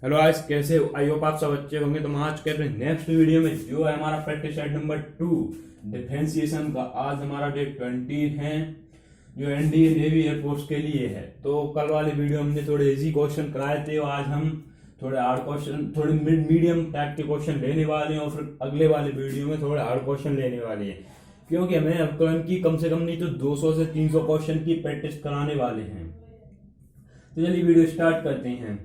Hello आज कैसे हो? आई होप आप सब अच्छे होंगे। तो हम आज के अपने नेक्स्ट वीडियो में जो है हमारा प्रैक्टिस सेट नंबर 2 डिफरेंशिएशन का। आज हमारा डे 20 है जो एनडीए नेवी एयरफोर्स के लिए है। तो कल वाले वीडियो हमने थोड़े इजी क्वेश्चन कराए थे और आज हम थोड़े हार्ड क्वेश्चन, थोड़े मिड मीडियम टाइप के क्वेश्चन लेने वाले हैं और फिर अगले वाले वीडियो में थोड़े हार्ड क्वेश्चन लेने वाले हैं, क्योंकि हमें अपकरण की कम से कम नहीं तो 200 से 300 क्वेश्चन की प्रैक्टिस कराने वाले हैं। तो चलिए वीडियो स्टार्ट करते हैं।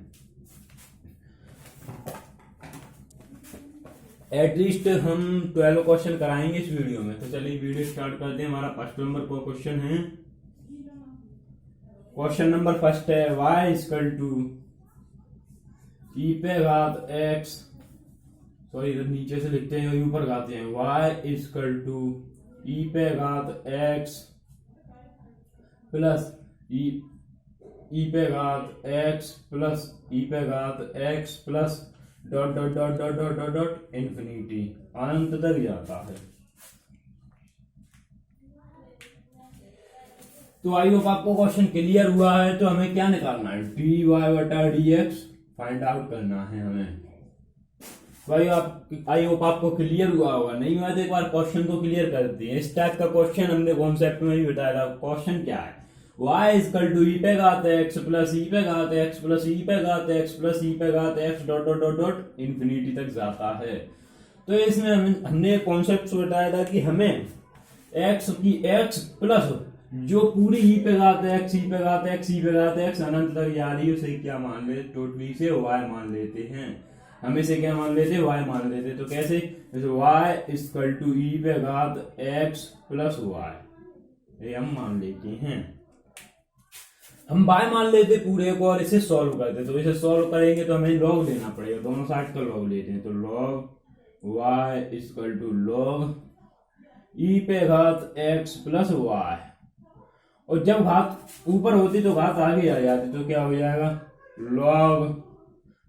एटलीस्ट हम 12 क्वेश्चन कराएंगे इस वीडियो में। तो चलिए वीडियो स्टार्ट करते हैं। हमारा फर्स्ट नंबर को क्वेश्चन है, क्वेश्चन नंबर फर्स्ट है y इक्वल टू ई पे घात x, सॉरी इधर नीचे से लिखते हैं ऊपर गाते हैं, y इक्वल टू ई पे घात x प्लस ई पे घात x प्लस ई पे घात x plus dot dot dot dot dot dot dot infinity अनंत तक जाता है। तो आई होप आपको क्वेश्चन क्लियर हुआ है। तो हमें क्या निकालना है, डी वाई बटा डी एक्स फाइंड आउट करना है हमें। भाई आप आई होप आपको क्लियर हुआ होगा, नहीं हुआ तो एक बार क्वेश्चन को क्लियर करते हैं। इस टाइप का क्वेश्चन हमने कॉन्सेप्ट में भी बताया था। क्वेश्चन क्या है, y इक्वल टू ई पे घात x प्लस ई पे घात x प्लस ई पे घात x प्लस ई पे घात x dot dot dot dot infinity तक जाता है। तो इसमें हमने कॉन्सेप्ट बताया था कि हमें x की x प्लस जो पूरी ई पे घात x ई पे घात x ई पे घात x अनंत तक जा रही है उसे क्या मान लेते, टोटली से y मान लेते हैं। हम इसे क्या मान लेते, y मान लेते। तो कैसे, y इक्वल टू ई पे घात x प्लस y, ये हम मान लेते हैं। हम बाय मान लेते पूरे को और इसे सॉल्व करते। तो इसे सॉल्व करेंगे तो हमें लॉग लेना पड़ेगा, दोनों साइड का लॉग लेते हैं। तो log y equal to log E पे घात x प्लस y, और जब घात ऊपर होती तो घात आगे आ जाती, तो क्या हो जाएगा, log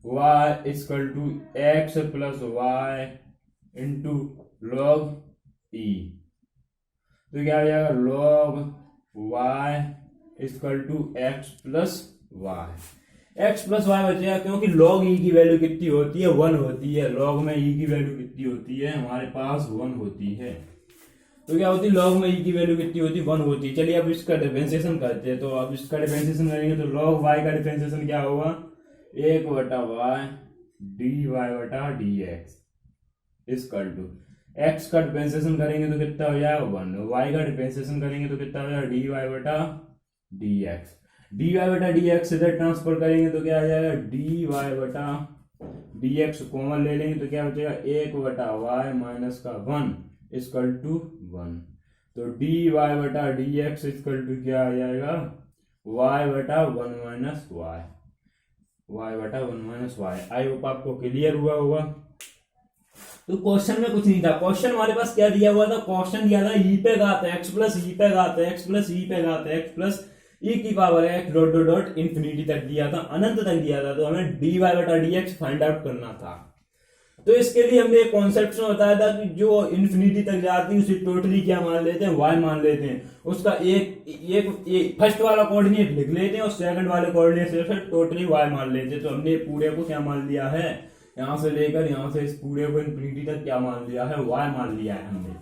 y equal to x plus y into log e। तो क्या हो जाएगा, log y equal to x plus y. X plus y बचेगा क्योंकि लॉग ई की वैल्यू कितनी होती है, 1 होती है। लॉग में ई की वैल्यू कितनी होती है, हमारे पास 1 होती है। तो क्या होती है, लॉग में ई की वैल्यू कितनी होती है, 1 होती है। चलिए अब इसका डिफरेंशिएशन करते हैं। तो अब इसका डिफरेंशिएशन करेंगे तो लॉग वाई का डिफरेंशिएशन क्या होगा, 1 बटा वाई डी वाई बटा D x equal to x का डिफरेंशिएशन करेंगे तो कितना हो जाएगा 1, वाई का डिफरेंशिएशन करेंगे तो कितना हो जाएगा डी वाई बटा डी एक्स। डी वाई बटा डी एक्स इधर ट्रांसफर करेंगे तो क्या आ जाएगा, डी वाई बटा डी एक्स कॉमन ले लेंगे तो क्या बचेगा, 1 बटा वाई माइनस का 1 इक्वल टू 1। तो डी वाई बटा डी एक्स इक्वल टू क्या आ जाएगा, वाई बटा 1 माइनस वाई, वाई बटा 1 माइनस वाई। आई होप आपको क्लियर हुआ होगा। तो क्वेश्चन में कुछ नहीं था। क्वेश्चन हमारे पास क्या दिया हुआ था, क्वेश्चन दिया था ई पे घात x प्लस ई पे घात x प्लस ई पे घात x प्लस ई की power x dot dot dot infinity तक दिया था, अनंत तक दिया था। तो हमें डी वाई बटा डी एक्स फाइंड आउट करना था। तो इसके लिए हमने एक कॉन्सेप्ट में बताया था कि जो इंफिनिटी तक जाती है उसे टोटली क्या मान लेते हैं, y मान लेते हैं। उसका एक फर्स्ट वाला कोऑर्डिनेट लिख लेते हैं और सेकंड वाले कोऑर्डिनेट से टोटली y मान लेते हैं। तो हमने पूरे को क्या मान लिया है, यहां से लेकर यहां से इस पूरे को इंफिनिटी तक क्या मान लिया है, y मान लिया है हमने।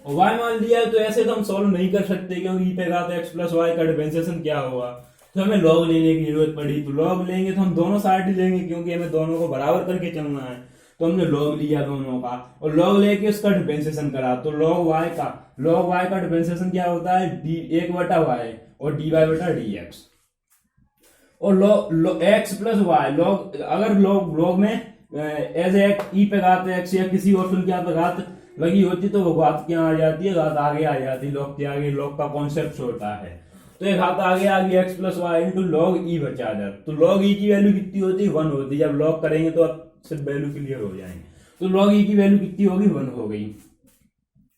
और y मान लिया है तो ऐसे तो हम सॉल्व नहीं कर सकते, क्योंकि ई पे घात x प्लस y का डिफरेंशिएशन क्या होगा। तो हमें लॉग लेने की जरूरत पड़ी। तो लॉग लेंगे तो हम दोनों साइड लेंगे, क्योंकि हमें दोनों को बराबर करके चलना है। तो हमने लॉग लिया दोनों का और लॉग लेके उसका डिफरेंशिएशन करा। तो लॉग y का डिफरेंशिएशन क्या होता है, डी 1 बटा वाई और डी वाई बटा डी एक्स। और log x plus y, log अगर लॉग में एज ई पे घात x या किसी और संख्या पे घात लगी होती तो वो घात क्या आ जाती है, घात आगे आ जाती है। लॉग के आगे लॉग का कॉन्सेप्ट होता है। तो ये घात आगे आ गई x plus Y into log E बचा जाए। तो लॉग ई की वैल्यू कितनी होती है, 1 होती है। जब लॉग करेंगे तो अब सिर्फ वैल्यू क्लियर हो जाएंगे। तो लॉग ई की वैल्यू कितनी होगी, 1 हो गई।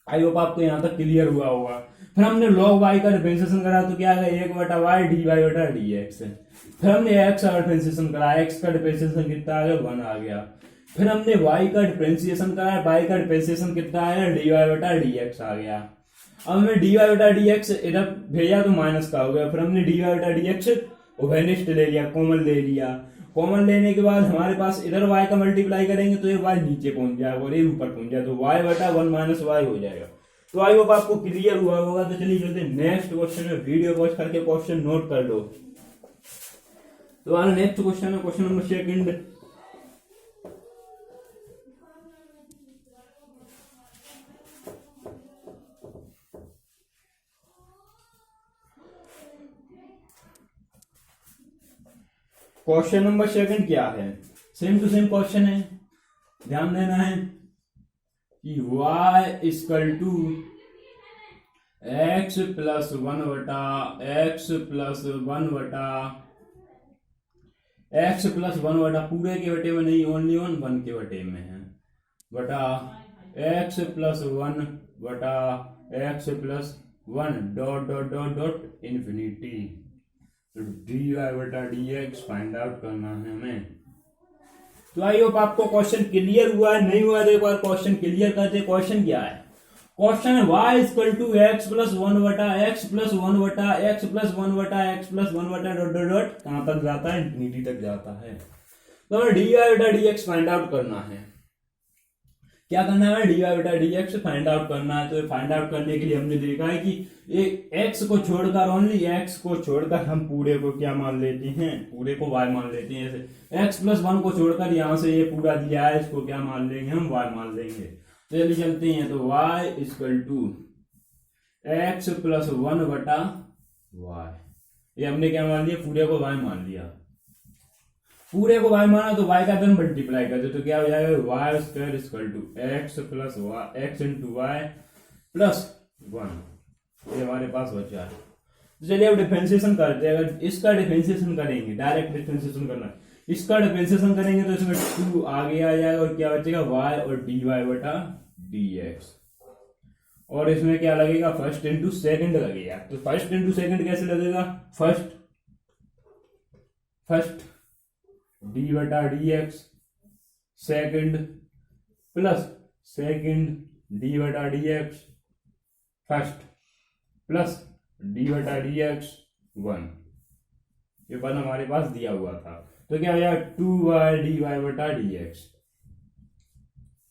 आई होप आपको यहाँ तक क्लियर हुआ होगा। फिर हमने log y का डिफरेंशिएशन करा तो क्या आ गया, 1 बटा वाई डी वाई बटा डी एक्स। फिर हमने x का डिफरेंशिएशन करा, x का डिफरेंशिएशन कितना आ गया, 1 आ गया। फिर हमने y का डिफरेंशिएशन करा, y का डिफरेंशिएशन कितना आया, डी वाई बटा डी एक्स आ गया। अब हमने डी वाई बटा डी एक्स इधर भेजा तो माइनस का हो गया। फिर हमने डी वाई बटा डी एक्स उभयनिष्ठ ले लिया, कॉमन ले लिया। कॉमन लेने के बाद हमारे पास इधर y का मल्टीप्लाई करेंगे तो ये y नीचे पहुंच जाएगा और ये ऊपर पहुंच जाएगा, तो y बटा 1 माइनस वाई हो जाएगा। तो आई होप आपको क्लियर हुआ होगा। तो चलिए चलते नेक्स्ट क्वेश्चन में, वीडियो पॉज करके क्वेश्चन नोट कर लो। तो हमारा नेक्स्ट क्वेश्चन है question number second. Question number second क्या है, सेम टू सेम क्वेश्चन है, ध्यान देना है कि y equal to x plus 1 बटा एक्स प्लस 1 बटा एक्स प्लस 1 बटा पूरे के बटे में नहीं, ओनली 1 के बटे में है, बटा एक्स प्लस 1 बटा x plus 1 dot dot dot dot infinity. तो डी वाई बटा डी एक्स फाइंड आउट करना है हमें। तो आई होप आपको क्वेश्चन क्लियर हुआ है, नहीं हुआ तो एक बार क्वेश्चन क्लियर करते। क्वेश्चन क्या है, क्वेश्चन है y equal to x plus 1 बटा एक्स प्लस 1 बटा एक्स प्लस 1 बटा एक्स प्लस 1 बटा डॉट डॉट डॉट कहां तक जाता है, इन्फिनिटी तक जाता है। तो हमें डी वाई बटा डी एक्स फाइंड आउट करना है। क्या करना है, डी वाई बटा डी एक्स फाइंड आउट करना है। तो फाइंड आउट करने के लिए हमने देखा है कि एक एक्स को छोड़कर, ओनली एक्स को छोड़कर हम पूरे को क्या मान लेते हैं, पूरे को y मान लेते हैं। जैसे एक्स प्लस 1 को छोड़कर यहां से ये पूरा दिया है, इसको क्या मान लेंगे हम, y मान लेंगे। तो चलिए चलते हैं। तो y equal to x plus 1 बटा y, ये हमने क्या मान लिया, पूरे को y मान लिया। पूरे को y माना तो y का धन मल्टीप्लाई कर दो, तो क्या हो जाएगा, y square equal to x plus x into y plus 1। ये हमारे पास बचा है। तो चलिए अब डिफरेंशिएशन करते हैं। अगर इसका डिफरेंशिएशन करेंगे, डायरेक्ट डिफरेंशिएशन करना है, इसका डिफरेंशिएशन करेंगे तो इसमें 2 आगे आ जाएगा और क्या बचेगा, y और dy बटा dx। और इसमें क्या लगेगा, फर्स्ट इंटू सेकंड लगेगा। तो फर्स्ट इंटू सेकंड कैसे लगेगा, फर्स्ट डी बटा D X second plus second D बटा D X first plus D बटा डी एक्स 1। ये 1 हमारे पास दिया हुआ था। तो क्या हो जाएगा, 2y डी वाई बटा D x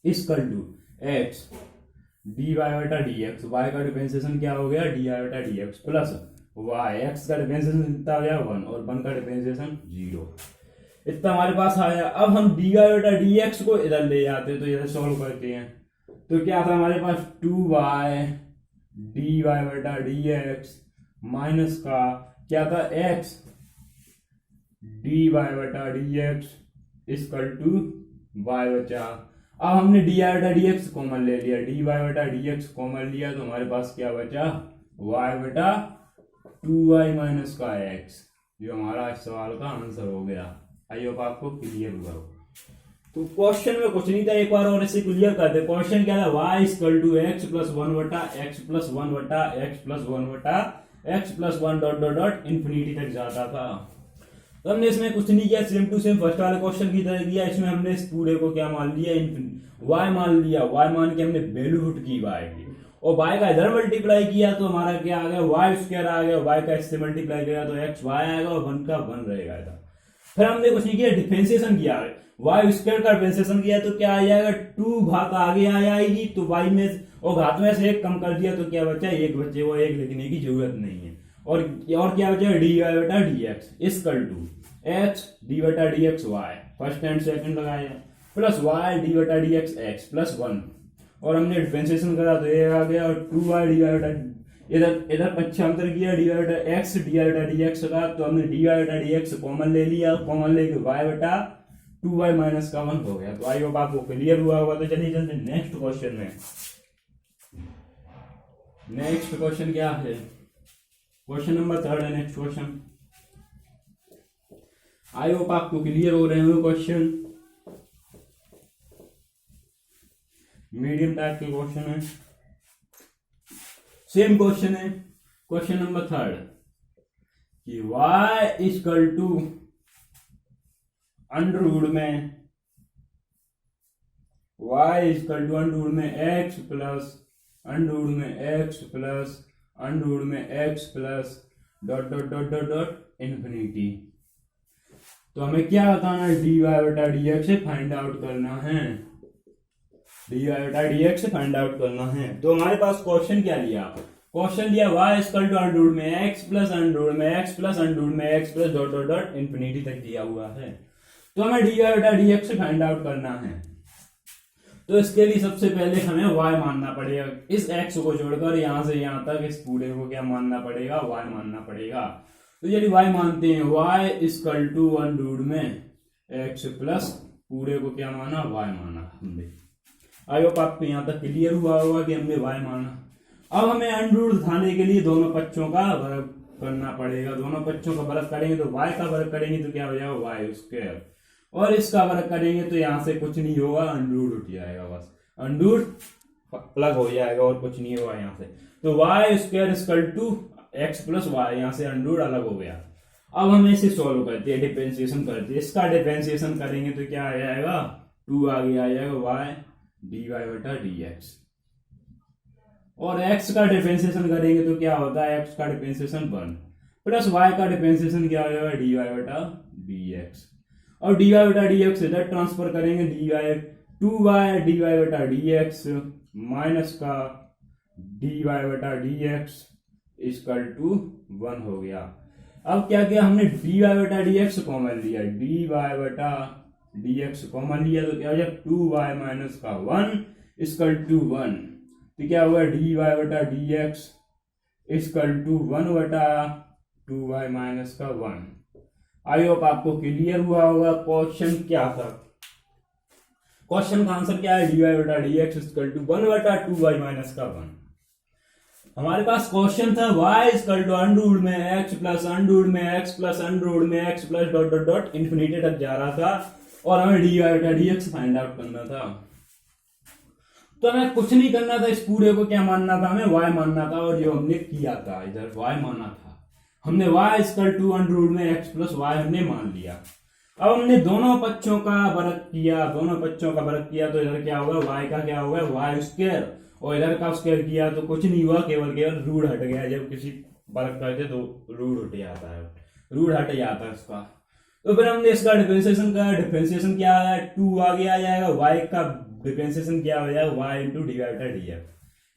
equal to x d Y बटा डी एक्स, वाई का डिफरेंशिएशन क्या हो गया, डी वाई बटा D x plus y, x का डिफरेंशिएशन कितना हो गया 1 और 1 का डिफरेंशिएशन 0। इतना हमारे पास आया। अब हम डी वाई बटा डी एक्स को इधर ले जाते हैं, तो इधर सॉल्व करते हैं। तो क्या था हमारे पास, 2y डी वाई बटा डी एक्स माइनस का क्या था, x डी वाई बटा D x equal to y बचा। अब हमने डी वाई बटा डी एक्स कॉमन ले लिया, डी वाई बटा डी एक्स कॉमन लिया, तो हमारे पास क्या बचा, y बटा 2y माइनस का x, जो हमारा इस सवाल का आंसर हो गया। आई होप आपको क्लियर हुआ हो। तो क्वेश्चन में कुछ नहीं था, एक बार और इसे क्लियर कर दे। क्वेश्चन क्या था, y equal to x plus 1 बटा एक्स प्लस 1 बटा एक्स प्लस 1 बटा x plus 1 dot dot dot infinity तक जाता था। तो हमने इसमें कुछ नहीं किया, सेम टू सेम फर्स्ट वाले क्वेश्चन की तरह किया। इसमें हमने इस पूरे को क्या मान लिया, y मान लिया, y मान के हमने वैल्यू पुट की y की, और y का इधर मल्टीप्लाई किया तो हमारा क्या आ गया, y स्क्वायर आ गया, y का इससे मल्टीप्लाई किया तो x y आएगा और 1 का 1 रहेगा इधर। फिर हमने कुछ नहीं किया, डिफरेंशिएशन किया, y स्क्वायर का डिफरेंशिएशन किया तो क्या आ जाएगा, 2 घात आगे आ जाएगी, तो y में और घात में से 1 कम कर दिया तो क्या बचा, 1 बचे, वो 1 लिखने की जरूरत नहीं है। और क्या बचा, डी वाई बटा D x equal to x D बटा D x Y, first and second लगाया, प्लस वाई डी बटा डी एक्स एक्स प्लस 1, और हमने डिफरेंशिएशन करा तो ये आ गया, और 2y डी वाई बटा इधर पक्षांतर किया, डी वाई बटा एक्स डी वाई बटा डी एक्स का, तो हमने डी वाई बटा डी एक्स कॉमन ले लिया, कॉमन लेके y बटा 2y माइनस का 1 हो गया। तो आई होप आपको क्लियर हुआ होगा। तो चलिए चलते नेक्स्ट क्वेश्चन में। नेक्स्ट क्वेश्चन क्या है, क्वेश्चन नंबर 3 है नेक्स्ट क्वेश्चन। आई होप आपको क्लियर हो रहे हो क्वेश्चन, मीडियम टाइप के क्वेश्चन है, सेम क्वेश्चन है। क्वेश्चन नंबर 3 कि y equal to under root में, y equal to under root में x प्लस अंडर रूट में x प्लस अंडर रूट में x plus dot dot dot dot dot infinity. तो हमें क्या बताना है, dy बटा dx से फाइंड आउट करना है, dy बटा dx से फाइंड आउट करना है। तो हमारे पास क्वेश्चन क्या लिया, क्वेश्चन दिया y equal to under root में x प्लस अंडर रूट में x प्लस अंडर रूट में x plus dot dot dot infinity तक दिया हुआ है। तो हमें dy बटा dx से फाइंड आउट करना है। तो इसके लिए सबसे पहले हमें y मानना पड़ेगा, इस x को छोड़कर यहां से यहां तक इस पूरे को क्या मानना पड़ेगा, y मानना पड़ेगा। तो यदि y मानते हैं, y equal to under root में x प्लस पूरे को क्या माना, y माना हमने। आई होप आपको यहाँ तक क्लियर हुआ होगा कि हमने y माना। अब हमें अंडर रूट उठाने के लिए दोनों पक्षों का वर्ग करना पड़ेगा, दोनों पक्षों का वर्ग करेंगे तो y का वर्ग करेंगे तो क्या हो जाएगा, y स्क्वायर, और इसका वर्ग करेंगे तो यहाँ से कुछ नहीं होगा, अंडर रूट उठ जाएगा, बस अंडर रूट अलग हो जाएगा और कुछ नहीं होगा यहाँ से। तो y square equal to x plus y, यहाँ से अंडर रूट अलग हो गया। अब हम इसे सॉल्व करते हैं, डिफरेंशिएशन करते हैं, इसका डिफरेंशिएशन करेंगे तो क्या आ जाएगा, 2 आगे आ जाएगा y dy बटा dx, और x का डिफरेंशिएशन करेंगे तो क्या होता है, x का डिफरेंशिएशन 1 प्लस y का डिफरेंशिएशन क्या हो जाएगा, dy बटा dx, और dy बटा dx इधर ट्रांसफर करेंगे, dy 2y dy बटा dx माइनस का dy बटा dx इक्वल टू 1 हो गया। अब क्या किया हमने, dy बटा dx कॉमन लिया, dy बटा dx कॉमन लिया तो क्या हो जाएगा, 2y माइनस का 1 इक्वल टू 1, तो क्या हुआ, dy बटा dx इक्वल टू 1 बटा 2y माइनस का 1। आई होप आपको क्लियर हुआ होगा। क्वेश्चन क्या था, क्वेश्चन का आंसर क्या है, dy बटा dx इक्वल टू 1 बटा 2y माइनस का 1। हमारे पास क्वेश्चन था y equal to under root में x प्लस अंडर रूट में x प्लस अंडर रूट में x plus dot dot dot infinity तक जा रहा था, और हमें dy बटा dx फाइंड आउट करना था। तो हमें कुछ नहीं करना था, इस पूरे को क्या मानना था, हमें y मानना था, और जो हमने किया था इधर y माना था, हमने y equal to under root में x प्लस y हमने मान लिया। अब हमने दोनों पक्षों का वर्ग किया, दोनों पक्षों का वर्ग किया तो इधर क्या होगा, y का क्या होगा, y स्क्वायर, और इधर का स्क्वायर किया तो कुछ नहीं हुआ, केवल केवल रूट हट गया, जब किसी वर्ग करते तो रूट हट जाता है, रूट हट जाता है उसका। तो फिर हमने इसका डिफरेंशिएशन का, डिफरेंशिएशन क्या आया, 2 आगे आ जाएगा, y का डिफरेंशिएशन क्या हो जाएगा, y इंटू डी वाई बटा dx,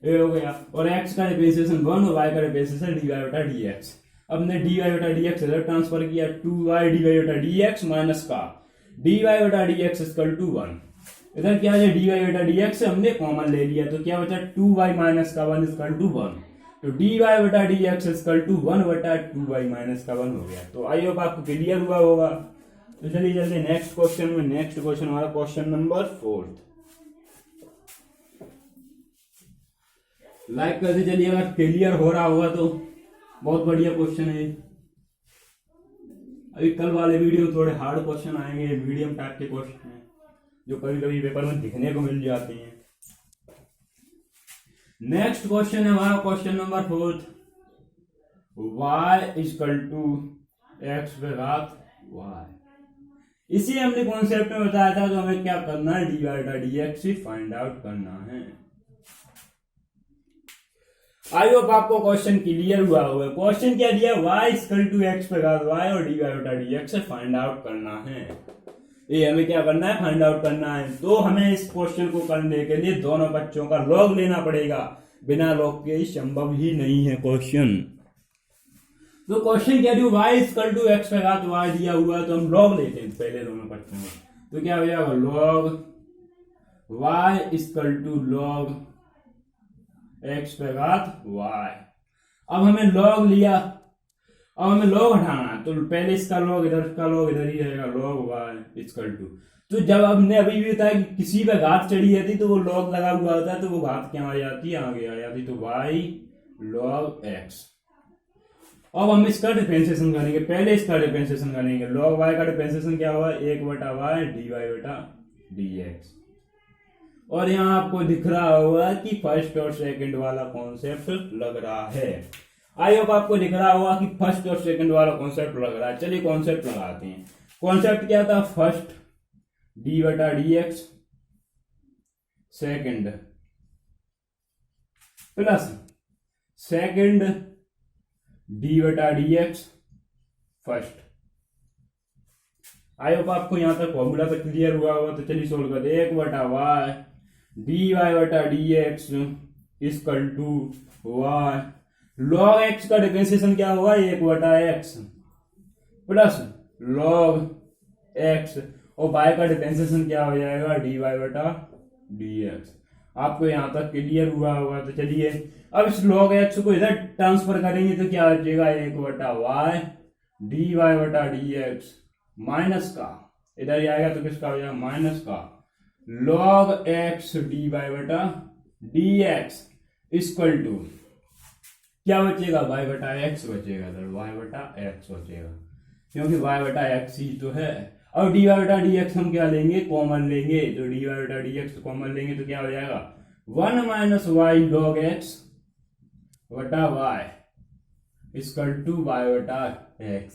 ये हो गया, और x का डिफरेंशिएशन 1 और y का डिफरेंशिएशन डी वाई बटा dx। अब हमने डी वाई बटा dx इधर ट्रांसफर किया, 2y डी वाई बटा dx माइनस का डी वाई बटा dx इक्वल टू 1, इधर क्या है, डी वाई बटा dx से हमने कॉमन ले लिया तो क्या बचा, 2y माइनस का 1 इक्वल टू 1, तो dy बटा dx इक्वल टू 1 बटा 2y माइनस का 1 हो गया। तो आई होप आपको क्लियर हुआ होगा। तो चलिए चलते नेक्स्ट क्वेश्चन में। नेक्स्ट क्वेश्चन हमारा क्वेश्चन नंबर 4। लाइक करते चलिए, अगर क्लियर हो रहा होगा तो बहुत बढ़िया क्वेश्चन है। अभी कल वाले वीडियो में थोड़े हार्ड क्वेश्चन आएंगे, मीडियम टाइप के क्वेश्चन हैं जो कभी कभी पेपर में दिखने को मिल जाते हैं। नेक्स्ट क्वेश्चन है हमारा question number 4, y equal to x घात y। इसी हमने कॉन्सेप्ट में बताया था, तो हमें क्या करना है, डी वाई बटा डी एक्स फाइंड आउट करना है। आई होप आपको क्वेश्चन क्लियर हुआ होगा। क्वेश्चन क्या दिया, y इक्वल टू एक्स घात y और डी वाई बटा डी एक्स फाइंड आउट करना है। ये हमें क्या करना है, फाइंड आउट करना है। तो हमें इस क्वेश्चन को करने के लिए दोनों बच्चों का लॉग लेना पड़ेगा, बिना लॉग के संभव ही नहीं है क्वेश्चन। तो क्वेश्चन क्या दिया, y इक्वल टू एक्स घात y दिया हुआ है, तो हम लॉग लेते हैं पहले दोनों बच्चों में। तो क्या हो जाएगा, log y equal to log x घात y। अब हमें लॉग लिया, अब हमें लॉग हटाना है, तो पहले इसका लॉग इधर का लॉग इधर ही रहेगा, लॉग y इक्वल टू। तो जब हमने अभी भी बताया कि किसी पे घात चढ़ी जाती तो वो लॉग लगा हुआ होता है, तो वो घात क्या आ जाती है, आगे आ जाती, तो y log x। अब हम इसका डिफरेंशिएशन करेंगे, पहले इसका डिफरेंशिएशन करेंगे। log y का डिफरेंशिएशन क्या होगा, 1 बटा y dy बटा dx। और यहाँ आपको दिख रहा होगा कि फर्स्ट और सेकंड वाला कॉन्सेप्ट लग रहा है। आई होप आपको दिख रहा होगा कि फर्स्ट और सेकंड वाला कॉन्सेप्ट लग रहा है। चलिए कॉन्सेप्ट लगाते हैं। कॉन्सेप्ट क्या था, फर्स्ट डी बटा D X second plus second D बटा D X first. I hope आपको यहाँ तक फॉर्मूला तो क्लियर हुआ होगा। तो चलिए सोल्व करते हैं। 1/y dy/dx equal to y log x का डिफरेंशिएशन क्या होगा 1/x प्लस log x और y का डिफरेंशिएशन क्या हो जाएगा dy/dx। आपको यहाँ तक क्लियर हुआ होगा। तो चलिए अब इस log x को इधर ट्रांसफर करेंगे तो क्या बचेगा 1/y dy/dx माइनस का इधर जाएगा तो किसका हो जाएगा माइनस का log x dy/dx equal to क्या बचेगा y/x बचेगा, y/x बचेगा क्योंकि y/x ही तो है। अब dy/dx हम क्या लेंगे कॉमन लेंगे, तो dy/dx कॉमन लेंगे तो क्या हो जाएगा 1 माइनस y log x बटा y इक्वल टू y/x।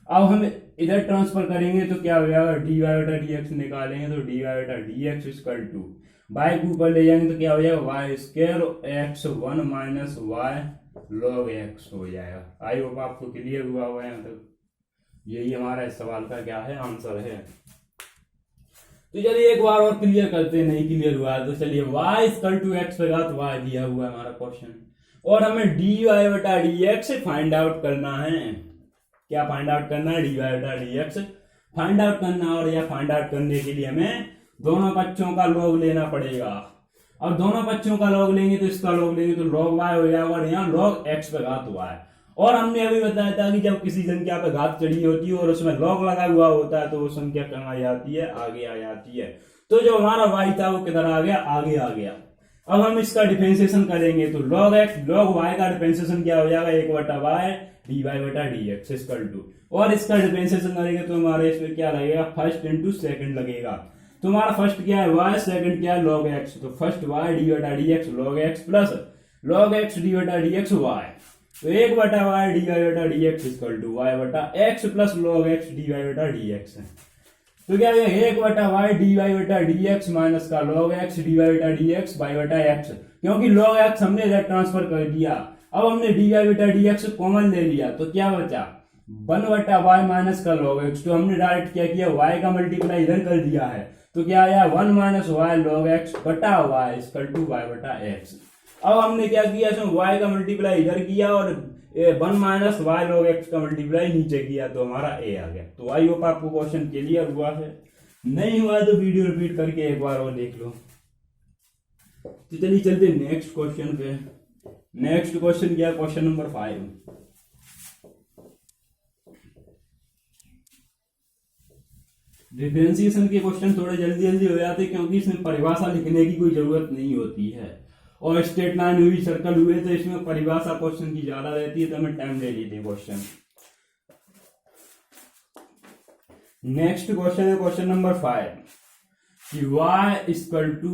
अब हम इधर ट्रांसफर करेंगे तो क्या हो जाएगा dy/dx निकालेंगे तो dy/dx इक्वल टू y को ऊपर ले जाएंगे तो क्या हो जाएगा y square x 1 minus y log x हो जाएगा। आई होप आपको क्लियर हुआ होगा यहाँ तक। यही हमारा इस सवाल का क्या है आंसर है। तो चलिए एक बार और क्लियर करते हैं, नहीं क्लियर हुआ है तो चलिए y इक्वल टू x लगा तो y दिया हुआ है हमारा क्वेश्चन और हमें dy/dx फाइंड आउट करना है। क्या फाइंड आउट करना है dy/dx फाइंड आउट करना। और यह फाइंड आउट करने के लिए हमें दोनों पक्षों का लॉग लेना पड़ेगा। अब दोनों पक्षों का लॉग लेंगे तो इसका लॉग लेंगे तो log y हो जाएगा और यहाँ log x पे घात y। और हमने अभी बताया था कि जब किसी संख्या पे घात चढ़ी होती है और उसमें log लगा हुआ होता है तो वो संख्या कहाँ आ जाती है आगे आ जाती है। तो जो हमारा y था वो किधर आ गया आगे आ गया। अब हम इसका डिफरेंशिएशन करेंगे तो log y का डिफरेंशिएशन क्या हो जाएगा 1/y dy/dx इक्वल टू और इसका डिफरेंशिएशन करेंगे तो हमारे इसमें क्या लगेगा फर्स्ट इंटू सेकंड लगेगा। तो हमारा फर्स्ट क्या है y सेकंड क्या है log x। तो first y dy/dx log x plus log x dy/dx y तो 1/y dy/dx equal to y/x plus log x dy/dx है। तो क्या है 1/y dy/dx माइनस का log x dy/dx y/x क्योंकि log x हमने इधर ट्रांसफर कर दिया। अब हमने dy/dx कॉमन ले लिया तो क्या बचा 1/y माइनस का log x। तो हमने डायरेक्ट क्या किया y का मल्टीप्लाई इधर कर दिया है तो क्या आया 1 माइनस y log x बटा y इक्वल टू y/x। अब हमने क्या किया इसमें y का मल्टीप्लाई इधर किया और 1 माइनस y log x का मल्टीप्लाई नीचे किया तो हमारा a आ गया। तो आई होप आपको क्वेश्चन क्लियर हुआ है, नहीं हुआ तो वीडियो रिपीट करके एक बार और देख लो। तो चलिए चलते नेक्स्ट क्वेश्चन पे। नेक्स्ट क्वेश्चन क्या क्वेश्चन नंबर 5। डिफरेंशिएशन के क्वेश्चन थोड़े जल्दी जल्दी हो जाते हैं क्योंकि इसमें परिभाषा लिखने की कोई जरूरत नहीं होती है और स्ट्रेट लाइन हुई सर्कल हुए तो इसमें परिभाषा क्वेश्चन की ज्यादा रहती है तो हमें टाइम ले लेते हैं क्वेश्चन। नेक्स्ट क्वेश्चन है क्वेश्चन नंबर 5 कि y equal to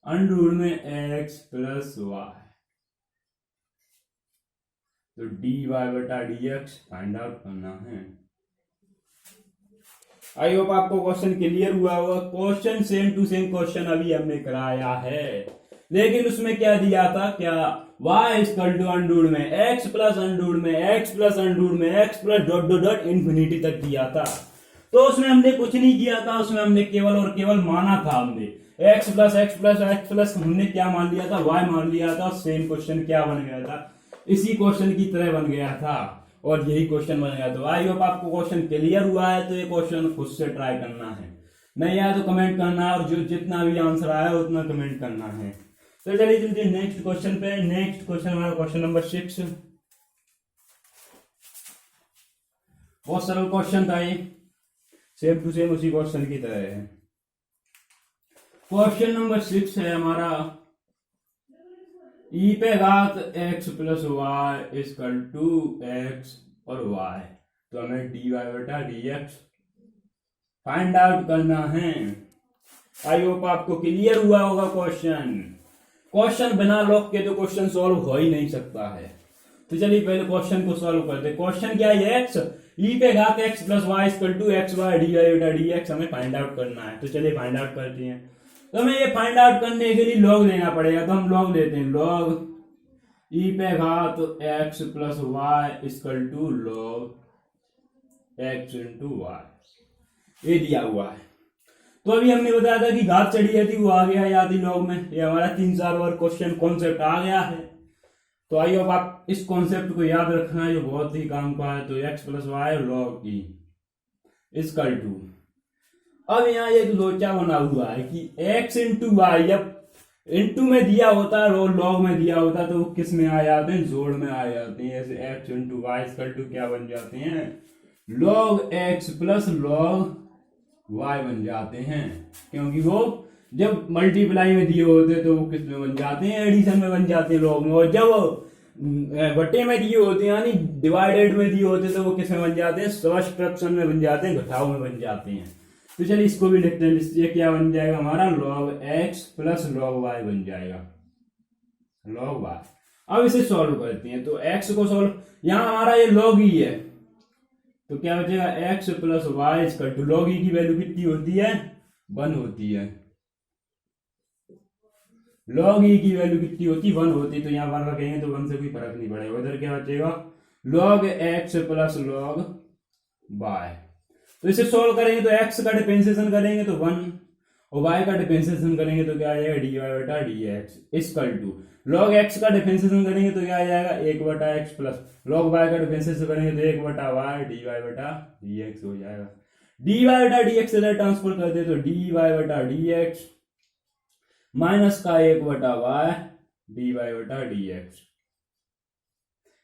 under root में x प्लस y तो dy/dx फाइंड आउट करना है। आई होप आपको क्वेश्चन क्लियर हुआ होगा। Question same to same question अभी हमने कराया है लेकिन उसमें क्या दिया था क्या y equal to under root में x प्लस अंडर रूट में x प्लस अंडर रूट में x plus dot dot dot infinity तक दिया था। तो उसमें हमने कुछ नहीं किया था, उसमें हमने केवल और केवल माना था। हमने x प्लस हमने क्या मान लिया था y मान लिया था। सेम क्वेश्चन क्या बन गया था इसी क्वेश्चन की तरह बन गया था और यही क्वेश्चन बन गया। तो आई होप आपको क्वेश्चन क्लियर हुआ है। तो ये क्वेश्चन खुद से ट्राई करना है, नहीं आया तो कमेंट करना है और जो जितना भी आंसर आया उतना कमेंट करना है। तो चलिए चलते नेक्स्ट क्वेश्चन पे। नेक्स्ट क्वेश्चन हमारा क्वेश्चन नंबर 6। बहुत सरल क्वेश्चन था ये, सेम टू सेम उसी क्वेश्चन की तरह है। क्वेश्चन नंबर 6 है हमारा e पे घात x plus y equal to x और y। तो हमें dy/dx फाइंड आउट करना है। आई होप आपको क्लियर हुआ होगा क्वेश्चन। क्वेश्चन बिना लॉक के तो क्वेश्चन सॉल्व हो ही नहीं सकता है। तो चलिए पहले क्वेश्चन को सॉल्व करते हैं। क्वेश्चन क्या है x e पे घात x plus y equal to x y dy/dx हमें फाइंड आउट करना है। तो चलिए फाइंड आउट करते हैं। तो हमें ये फाइंड आउट करने के लिए लॉग लेना पड़ेगा तो हम लॉग लेते हैं। लॉग e पे घात x plus y equal to log x into y, ये दिया हुआ है। तो अभी हमने बताया था कि घात चढ़ी रहती वो आ गया याद ही लॉग में, ये हमारा 3-4 बार क्वेश्चन कॉन्सेप्ट आ गया है। तो आइए अब आप इस कॉन्सेप्ट को याद रखना है जो बहुत ही काम का है। तो x plus y log e equal to, अब यहाँ एक लोचा बना हुआ है कि x इंटू वाई, जब इंटू में दिया होता है और लॉग में दिया होता है तो वो किस में आ जाते हैं, जोड़ में आ जाते हैं। ऐसे x into y equal to क्या बन जाते हैं, log x plus log y बन जाते हैं, क्योंकि वो जब मल्टीप्लाई में दिए होते तो वो किस में बन जाते हैं, एडिशन में बन जाते हैं लॉग में, और जब बटे में दिए होते हैं यानी डिवाइडेड में दिए होते तो वो किस में बन जाते हैं, सब्ट्रैक्शन में बन जाते हैं, घटाव में बन जाते हैं। तो चलिए इसको भी लिखते हैं, ये क्या बन जाएगा हमारा, log x plus log y बन जाएगा, लॉग y। अब इसे सॉल्व करते हैं, तो x को सॉल्व, यहां हमारा ये लॉग ही है तो क्या बचेगा, x plus Y equal to, log E की वैल्यू कितनी होती है, 1 होती है, लॉग ई की वैल्यू कितनी होती है, 1 होती है। तो यहाँ 1 रखेंगे तो 1 से कोई फर्क नहीं पड़ेगा, इधर क्या बचेगा, log x plus log y। तो इसे सोल्व करेंगे तो x का डिफरेंशिएशन करेंगे तो 1 और y का डिफरेंशिएशन करेंगे तो क्या आ जाएगा, dy बटा dx equal to, log x का डिफरेंशिएशन करेंगे तो क्या आ जाएगा, 1 बटा x प्लस लॉग y का डिफरेंशिएशन करेंगे तो 1 बटा y dy बटा dx हो जाएगा। dy बटा dx इधर ट्रांसफर कर दे तो dy बटा dx माइनस का 1 बटा y dy बटा dx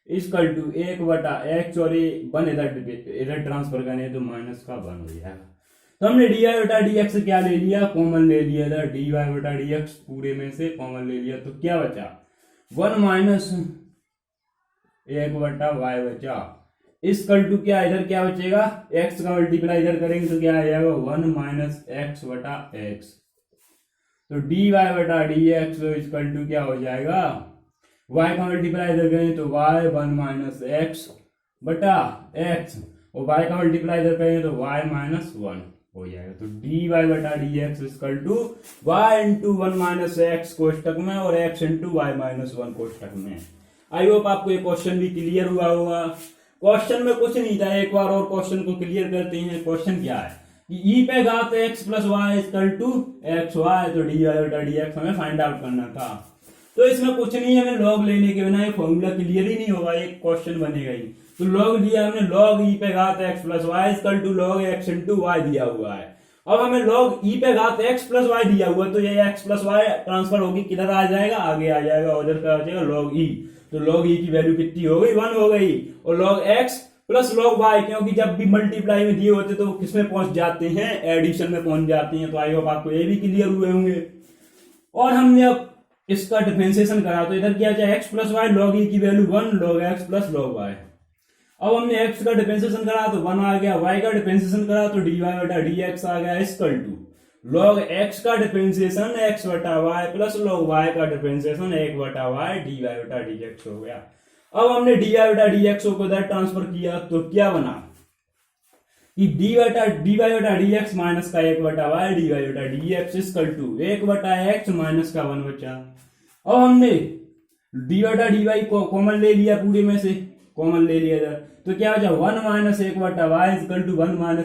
इजकल टू 1 बटा x और 1 इधर ट्रांसफर करने तो माइनस का 1 हो जाएगा। तो हमने dy बटा dx क्या ले लिया, कॉमन ले लिया, इधर dy बटा dx पूरे में से कॉमन ले लिया तो क्या बचा, 1 माइनस 1 बटा y बचा इजकल टू क्या, इधर क्या बचेगा, x का मल्टीप्लाई इधर करेंगे तो क्या आ जाएगा, 1 माइनस x बटा x, तो dy बटा dx इजकल टू क्या हो जाएगा, y का मल्टीप्लाई इधर करेंगे तो y 1 माइनस x बटा x और y का मल्टीप्लाई इधर करेंगे तो y माइनस 1 हो जाएगा। तो dy बटा dx equal to y into 1 minus x कोष्टक में और x इंटू y माइनस 1 कोष्टक में। आई होप आपको ये क्वेश्चन भी क्लियर हुआ होगा। क्वेश्चन में कुछ नहीं था, एक बार और क्वेश्चन को क्लियर करते हैं। क्वेश्चन क्या है कि e पे घात x plus Y equal to x y, तो dy बटा dx हमें फाइंड आउट करना था। तो इसमें कुछ नहीं है, हमें लॉग लेने के बिना ये फॉर्मूला क्लियर ही नहीं होगा, एक क्वेश्चन बनेगा ही। तो लॉग दिया हमने, लॉग ई पे घात x plus Y equal to log x into y दिया हुआ है। अब हमें लॉग ई पे घात x प्लस वाई दिया हुआ है तो ये x प्लस वाई ट्रांसफर होगी किधर आ जाएगा, आगे आ जाएगा, उधर क्या हो जाएगा, लॉग ई। तो लॉग ई की वैल्यू कितनी हो गई, 1 हो गई, और log x plus log y, क्योंकि जब भी मल्टीप्लाई में दिए होते तो वो किसमें पहुंच जाते हैं, एडिशन में पहुंच जाते हैं। तो आई होप आपको ये भी क्लियर हुए होंगे। और हमने अब इसका डिफरेंशिएशन करा तो इधर क्या जाए, x plus y log E की value 1 log x plus log y। अब हमने x का डिफरेंशिएशन करा तो 1 आ गया, y का डिफरेंशिएशन करा तो dy बटा dx आ गया इजकल टू लॉग x का डिफरेंशिएशन x बटा y प्लस लॉग y का डिफरेंशिएशन 1 बटा y dy बटा dx हो गया। अब हमने dy बटा dx को इधर ट्रांसफर किया तो क्या बना कि dy बटा dx माइनस का 1 बटा y dy बटा dx इजकल टू 1 बटा x माइनस का 1 बचा। अब हमने dy बटा dy को कॉमन ले लिया, पूरे में से कॉमन ले लिया इधर, तो क्या बचा 1 माइनस 1 बटा y इजकल टू 1 माइनस